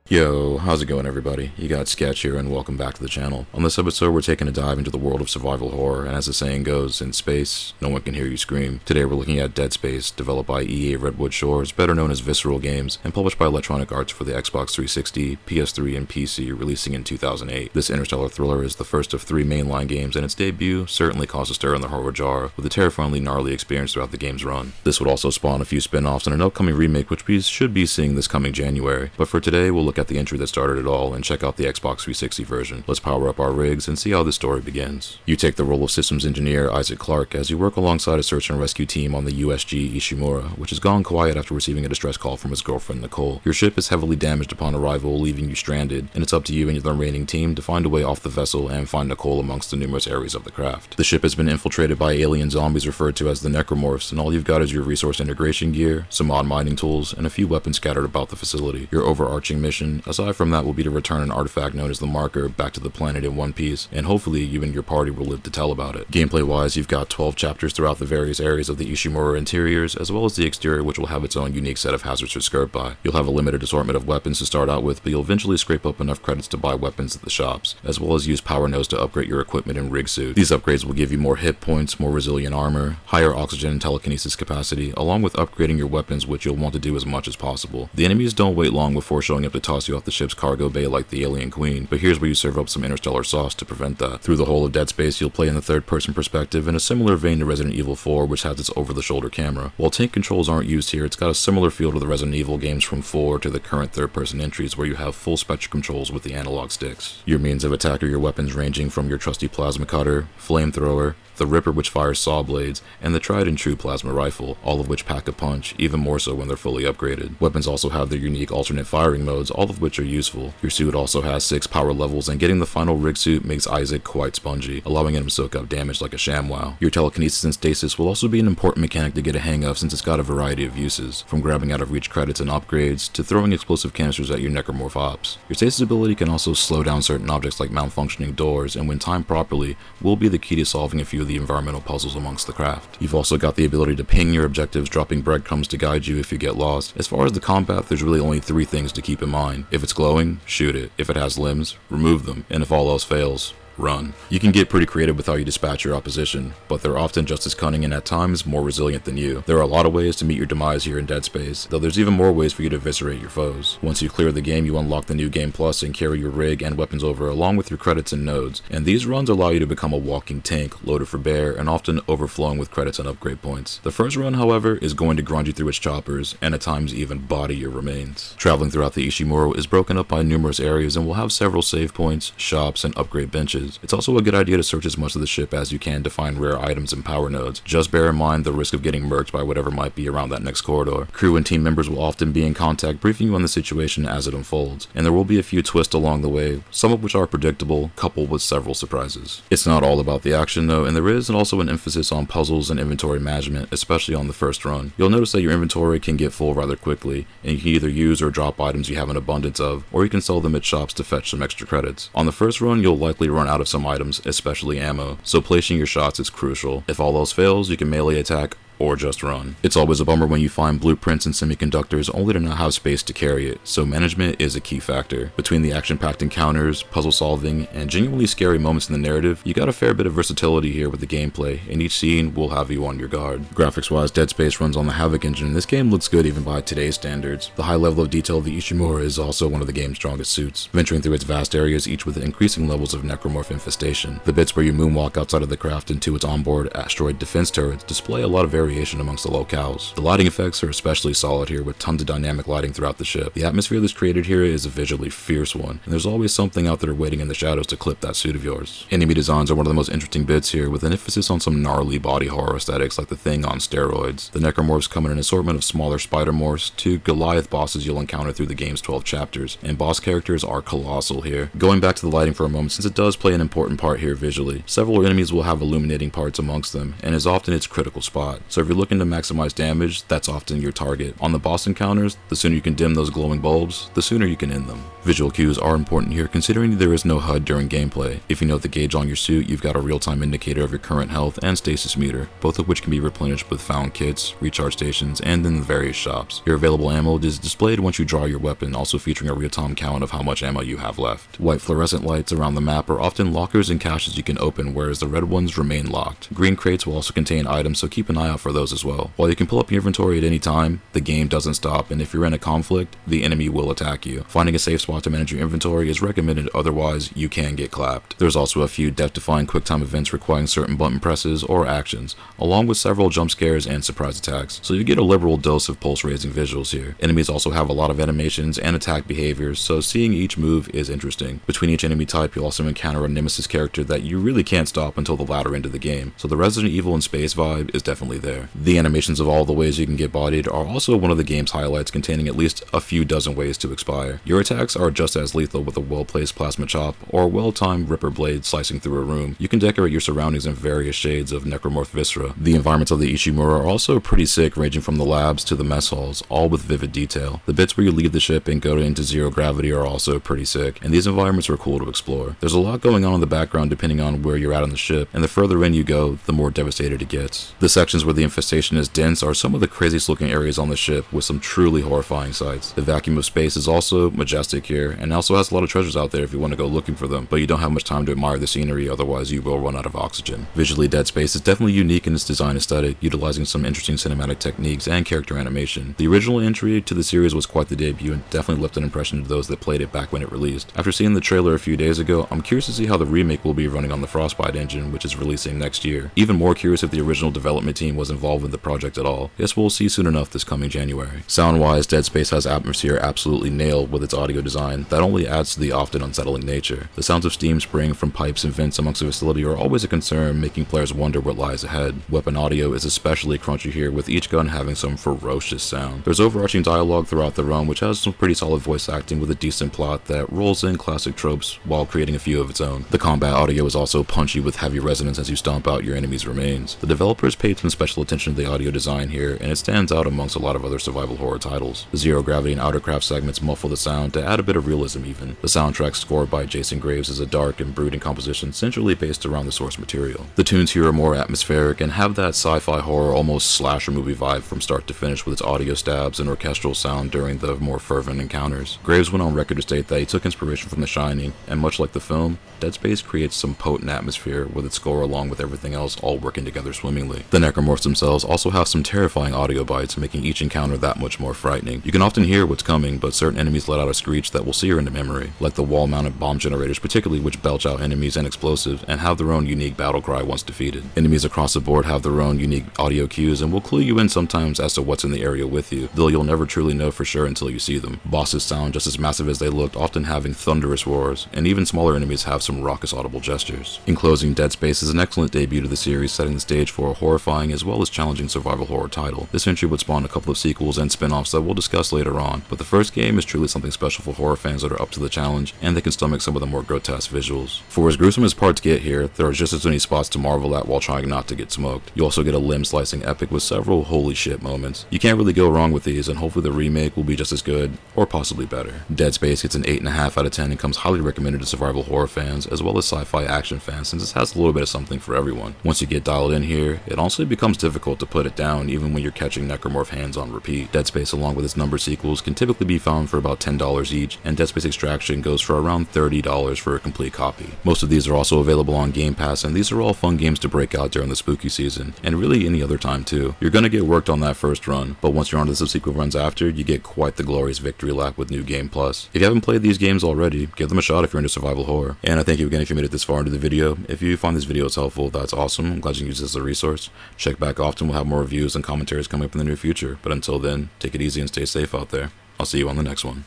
Yo, how's it going everybody? You got Sketch here and welcome back to the channel. On this episode we're taking a dive into the world of survival horror, and as the saying goes, in space, no one can hear you scream. Today we're looking at Dead Space, developed by EA Redwood Shores, better known as Visceral Games, and published by Electronic Arts for the Xbox 360, PS3, and PC, releasing in 2008. This interstellar thriller is the first of three mainline games, and its debut certainly caused a stir in the horror jar, with a terrifyingly gnarly experience throughout the game's run. This would also spawn a few spin-offs and an upcoming remake which we should be seeing this coming January, but for today we'll look at the entry that started it all and check out the Xbox 360 version. Let's power up our rigs and see how this story begins. You take the role of systems engineer Isaac Clarke as you work alongside a search and rescue team on the USG Ishimura, which has gone quiet after receiving a distress call from his girlfriend Nicole. Your ship is heavily damaged upon arrival, leaving you stranded, and it's up to you and the remaining team to find a way off the vessel and find Nicole amongst the numerous areas of the craft. The ship has been infiltrated by alien zombies referred to as the Necromorphs, and all you've got is your resource integration gear, some odd mining tools, and a few weapons scattered about the facility. Your overarching mission, aside from that, will be to return an artifact known as the Marker back to the planet in one piece, and hopefully you and your party will live to tell about it. Gameplay wise, you've got 12 chapters throughout the various areas of the Ishimura interiors, as well as the exterior, which will have its own unique set of hazards to skirt by. You'll have a limited assortment of weapons to start out with, but you'll eventually scrape up enough credits to buy weapons at the shops, as well as use power nodes to upgrade your equipment and rig suit. These upgrades will give you more hit points, more resilient armor, higher oxygen and telekinesis capacity, along with upgrading your weapons, which you'll want to do as much as possible. The enemies don't wait long before showing up to toss you off the ship's cargo bay like the alien queen, but here's where you serve up some interstellar sauce to prevent that. Through the whole of Dead Space, you'll play in the third-person perspective in a similar vein to Resident Evil 4, which has its over-the-shoulder camera. While tank controls aren't used here, it's got a similar feel to the Resident Evil games from 4 to the current third-person entries where you have full spectrum controls with the analog sticks. Your means of attack are your weapons ranging from your trusty plasma cutter, flamethrower, the Ripper, which fires saw blades, and the tried and true plasma rifle, all of which pack a punch, even more so when they're fully upgraded. Weapons also have their unique alternate firing modes, all of which are useful. Your suit also has 6 power levels, and getting the final rig suit makes Isaac quite spongy, allowing him to soak up damage like a ShamWow. Your telekinesis and stasis will also be an important mechanic to get a hang of since it's got a variety of uses, from grabbing out of reach credits and upgrades, to throwing explosive canisters at your necromorph ops. Your stasis ability can also slow down certain objects like malfunctioning doors, and when timed properly, will be the key to solving a few of the environmental puzzles amongst the craft. You've also got the ability to ping your objectives, dropping breadcrumbs to guide you if you get lost. As far as the combat, there's really only 3 things to keep in mind. If it's glowing, shoot it. If it has limbs, remove them. And if all else fails, run. You can get pretty creative with how you dispatch your opposition, but they're often just as cunning and at times more resilient than you. There are a lot of ways to meet your demise here in Dead Space, though there's even more ways for you to eviscerate your foes. Once you clear the game, you unlock the new Game Plus and carry your rig and weapons over along with your credits and nodes, and these runs allow you to become a walking tank, loaded for bear, and often overflowing with credits and upgrade points. The first run, however, is going to grind you through its choppers, and at times even body your remains. Traveling throughout the Ishimura is broken up by numerous areas and will have several save points, shops, and upgrade benches. It's also a good idea to search as much of the ship as you can to find rare items and power nodes. Just bear in mind the risk of getting murked by whatever might be around that next corridor. Crew and team members will often be in contact, briefing you on the situation as it unfolds, and there will be a few twists along the way, some of which are predictable, coupled with several surprises. It's not all about the action though, and there is also an emphasis on puzzles and inventory management, especially on the first run. You'll notice that your inventory can get full rather quickly, and you can either use or drop items you have an abundance of, or you can sell them at shops to fetch some extra credits. On the first run, you'll likely run out of some items, especially ammo, so placing your shots is crucial. If all else fails, you can melee attack or just run. It's always a bummer when you find blueprints and semiconductors only to not have space to carry it, so management is a key factor. Between the action-packed encounters, puzzle solving, and genuinely scary moments in the narrative, you got a fair bit of versatility here with the gameplay, and each scene will have you on your guard. Graphics-wise, Dead Space runs on the Havoc engine, and this game looks good even by today's standards. The high level of detail of the Ishimura is also one of the game's strongest suits, venturing through its vast areas, each with increasing levels of necromorph infestation. The bits where you moonwalk outside of the craft into its onboard asteroid defense turrets display a lot of variation amongst the locales. The lighting effects are especially solid here, with tons of dynamic lighting throughout the ship. The atmosphere that's created here is a visually fierce one, and there's always something out there waiting in the shadows to clip that suit of yours. Enemy designs are one of the most interesting bits here, with an emphasis on some gnarly body horror aesthetics like the Thing on steroids. The necromorphs come in an assortment of smaller spider morphs to Goliath bosses you'll encounter through the game's 12 chapters, and boss characters are colossal here. Going back to the lighting for a moment, since it does play an important part here visually, several enemies will have illuminating parts amongst them, and is often its critical spot. so if you're looking to maximize damage, that's often your target. On the boss encounters, the sooner you can dim those glowing bulbs, the sooner you can end them. Visual cues are important here considering there is no HUD during gameplay. If you note the gauge on your suit, you've got a real-time indicator of your current health and stasis meter, both of which can be replenished with found kits, recharge stations, and in the various shops. Your available ammo is displayed once you draw your weapon, also featuring a real-time count of how much ammo you have left. White fluorescent lights around the map are often lockers and caches you can open, whereas the red ones remain locked. Green crates will also contain items, so keep an eye out for those as well. While you can pull up your inventory at any time, the game doesn't stop, and if you're in a conflict, the enemy will attack you. Finding a safe spot to manage your inventory is recommended, otherwise you can get clapped. There's also a few death-defying QuickTime events requiring certain button presses or actions, along with several jump scares and surprise attacks, so you get a liberal dose of pulse-raising visuals here. Enemies also have a lot of animations and attack behaviors, so seeing each move is interesting. Between each enemy type, you'll also encounter a nemesis character that you really can't stop until the latter end of the game, so the Resident Evil in space vibe is definitely there. The animations of all the ways you can get bodied are also one of the game's highlights, containing at least a few dozen ways to expire. Your attacks are just as lethal with a well-placed plasma chop or a well-timed ripper blade slicing through a room. You can decorate your surroundings in various shades of necromorph viscera. The environments of the Ishimura are also pretty sick, ranging from the labs to the mess halls, all with vivid detail. The bits where you leave the ship and go into zero gravity are also pretty sick, and these environments are cool to explore. There's a lot going on in the background depending on where you're at on the ship, and the further in you go, the more devastated it gets. The sections where the infestation is dense are some of the craziest looking areas on the ship, with some truly horrifying sights. The vacuum of space is also majestic here, and also has a lot of treasures out there if you want to go looking for them, but you don't have much time to admire the scenery, otherwise you will run out of oxygen. Visually, Dead Space is definitely unique in its design aesthetic, utilizing some interesting cinematic techniques and character animation. The original entry to the series was quite the debut and definitely left an impression to those that played it back when it released. After seeing the trailer a few days ago, I'm curious to see how the remake will be running on the Frostbite engine, which is releasing next year. Even more curious if the original development team was involved with the project at all. Guess we'll see soon enough this coming January. Sound-wise, Dead Space has atmosphere absolutely nailed with its audio design that only adds to the often unsettling nature. The sounds of steam spraying from pipes and vents amongst the facility are always a concern, making players wonder what lies ahead. Weapon audio is especially crunchy here, with each gun having some ferocious sound. There's overarching dialogue throughout the run, which has some pretty solid voice acting with a decent plot that rolls in classic tropes while creating a few of its own. The combat audio is also punchy with heavy resonance as you stomp out your enemy's remains. The developers paid some special attention to the audio design here, and it stands out amongst a lot of other survival horror titles. The zero gravity and outer craft segments muffle the sound to add a bit of realism even. The soundtrack scored by Jason Graves is a dark and brooding composition centrally based around the source material. The tunes here are more atmospheric and have that sci-fi horror, almost slasher movie vibe from start to finish, with its audio stabs and orchestral sound during the more fervent encounters. Graves went on record to state that he took inspiration from The Shining, and much like the film, Dead Space creates some potent atmosphere with its score along with everything else all working together swimmingly. The necromorphs themselves also have some terrifying audio bites, making each encounter that much more frightening. You can often hear what's coming, but certain enemies let out a screech that will sear into memory, like the wall-mounted bomb generators particularly, which belch out enemies and explosives and have their own unique battle cry once defeated. Enemies across the board have their own unique audio cues and will clue you in sometimes as to what's in the area with you, though you'll never truly know for sure until you see them. Bosses sound just as massive as they looked, often having thunderous roars, and even smaller enemies have some raucous audible gestures. In closing, Dead Space is an excellent debut to the series, setting the stage for a horrifying as well as challenging survival horror title. This entry would spawn a couple of sequels and spin-offs that we'll discuss later on, but the first game is truly something special for horror fans that are up to the challenge and they can stomach some of the more grotesque visuals. For as gruesome as parts get here, there are just as many spots to marvel at while trying not to get smoked. You also get a limb-slicing epic with several holy shit moments. You can't really go wrong with these, and hopefully the remake will be just as good, or possibly better. Dead Space gets an 8.5 out of 10 and comes highly recommended to survival horror fans as well as sci-fi action fans, since it has a little bit of something for everyone. Once you get dialed in here, it honestly becomes difficult to put it down even when you're catching necromorph hands on repeat. Dead Space, along with its numbered sequels, can typically be found for about $10 each, and Dead Space Extraction goes for around $30 for a complete copy. Most of these are also available on Game Pass, and these are all fun games to break out during the spooky season, and really any other time too. You're gonna get worked on that first run, but once you're on to the subsequent runs after, you get quite the glorious victory lap with New Game Plus. If you haven't played these games already, give them a shot if you're into survival horror. And I thank you again if you made it this far into the video. If you find this video helpful, that's awesome. I'm glad you can use this as a resource. Check back often, we'll have more reviews and commentaries coming up in the near future, but until then, take it easy and stay safe out there. I'll see you on the next one.